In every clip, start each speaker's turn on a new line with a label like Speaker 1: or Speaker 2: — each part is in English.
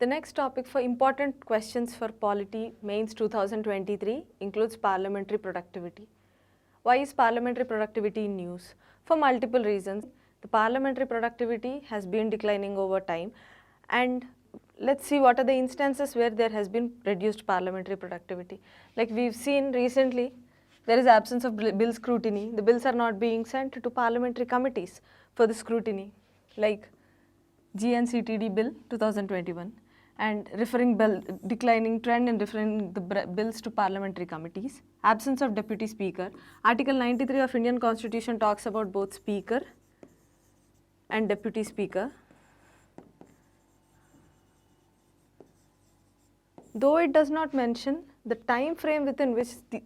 Speaker 1: The next topic for important questions for Polity Mains 2023 includes parliamentary productivity. Why is parliamentary productivity in news? For multiple reasons. The parliamentary productivity has been declining over time, and let's see what are the instances where there has been reduced parliamentary productivity. Like we've seen recently, there is absence of bill scrutiny. The bills are not being sent to parliamentary committees for the scrutiny, like GNCTD Bill 2021, and declining trend in referring the bills to parliamentary committees. Absence of deputy speaker. Article 93 of Indian Constitution talks about both speaker and deputy speaker. Though it does not mention the time frame within which the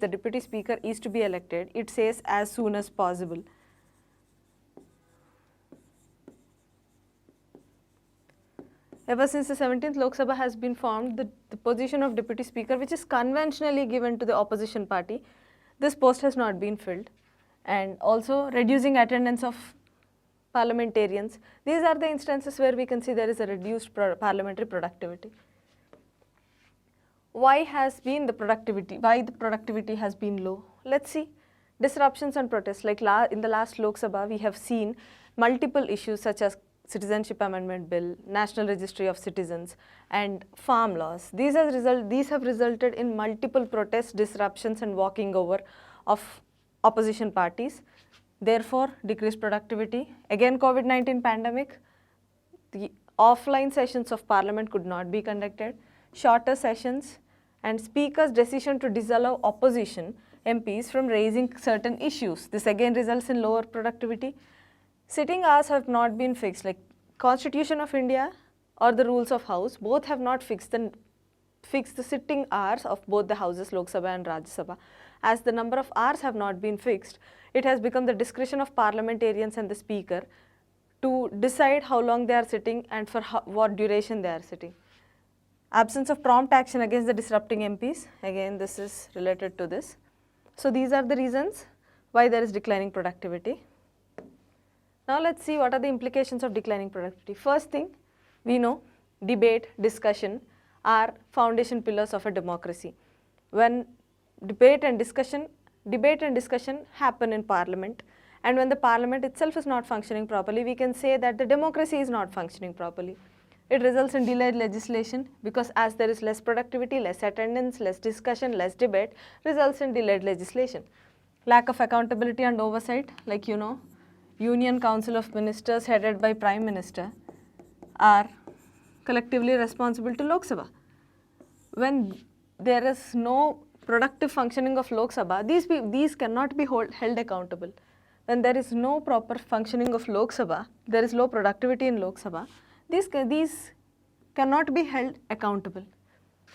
Speaker 1: deputy speaker is to be elected, it says as soon as possible. Ever since the 17th Lok Sabha has been formed, the position of deputy speaker, which is conventionally given to the opposition party, this post has not been filled. And also reducing attendance of parliamentarians. These are the instances where we can see there is a reduced parliamentary productivity. Why the productivity has been low? Let's see. Disruptions and protests. Like in the last Lok Sabha, we have seen multiple issues such as Citizenship Amendment Bill, National Registry of Citizens, and farm laws. These have resulted in multiple protests, disruptions, and walking over of opposition parties. Therefore, decreased productivity. Again, COVID-19 pandemic, the offline sessions of Parliament could not be conducted, shorter sessions, and Speaker's decision to disallow opposition MPs from raising certain issues. This again results in lower productivity. Sitting hours have not been fixed, like Constitution of India or the rules of House, both have not fixed the sitting hours of both the houses, Lok Sabha and Rajya Sabha. As the number of hours have not been fixed, it has become the discretion of parliamentarians and the Speaker to decide how long they are sitting and for what duration they are sitting. Absence of prompt action against the disrupting MPs, again this is related to this. So these are the reasons why there is declining productivity. Now let's see what are the implications of declining productivity. First thing, we know debate, discussion are foundation pillars of a democracy. When debate and discussion happen in Parliament, and when the Parliament itself is not functioning properly, we can say that the democracy is not functioning properly. It results in delayed legislation because as there is less productivity, less attendance, less discussion, less debate, results in delayed legislation. Lack of accountability and oversight, like Union Council of Ministers headed by Prime Minister are collectively responsible to Lok Sabha. When there is no productive functioning of Lok Sabha, these cannot be held accountable. When there is no proper functioning of Lok Sabha, there is low productivity in Lok Sabha, these cannot be held accountable.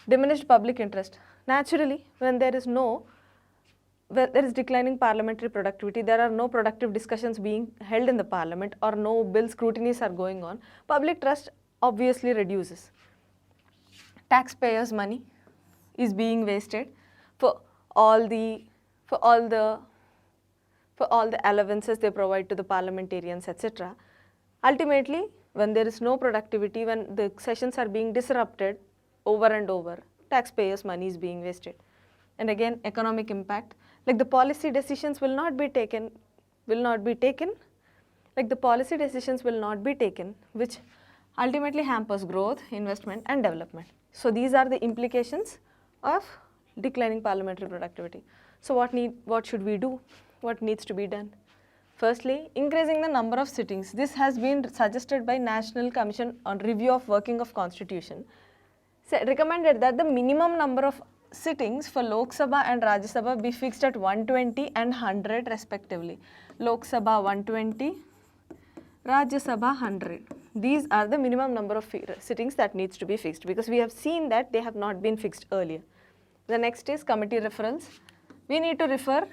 Speaker 1: Diminished public interest. Naturally, when there is declining parliamentary productivity, there are no productive discussions being held in the Parliament or no bill scrutinies are going on, public trust obviously reduces. Taxpayers' money is being wasted for all the allowances they provide to the parliamentarians, etc. Ultimately, when there is no productivity, when the sessions are being disrupted over and over, taxpayers' money is being wasted. And again, economic impact, like the policy decisions will not be taken, which ultimately hampers growth, investment, and development. So these are the implications of declining parliamentary productivity. So what should we do? What needs to be done? Firstly, increasing the number of sittings. This has been suggested by National Commission on Review of Working of Constitution. Recommended that the minimum number of sittings for Lok Sabha and Rajya Sabha be fixed at 120 and 100 respectively. Lok Sabha 120, Rajya Sabha 100. These are the minimum number of sittings that needs to be fixed because we have seen that they have not been fixed earlier. The next is committee referrals. We need to refer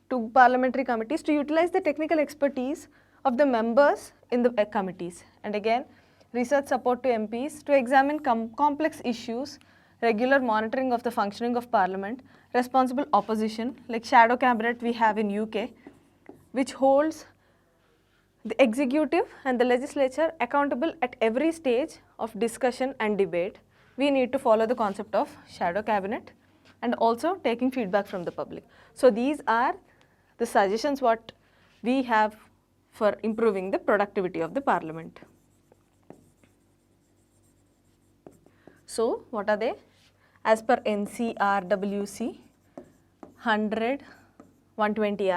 Speaker 1: to parliamentary committees to utilize the technical expertise of the members in the committees. And again, research support to MPs to examine complex issues, regular monitoring of the functioning of Parliament, responsible opposition, like shadow cabinet we have in UK, which holds The executive and the legislature accountable at every stage of discussion and debate. We need to follow the concept of shadow cabinet and also taking feedback from the public. So these are the suggestions what we have for improving the productivity of the parliament. So what are they? As per NCRWC, 100, 120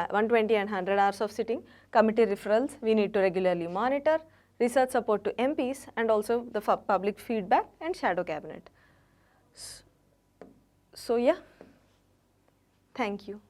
Speaker 1: and 100 hours of sitting, committee referrals we need to regularly monitor, research support to MPs and also the public feedback and shadow cabinet. So yeah, thank you.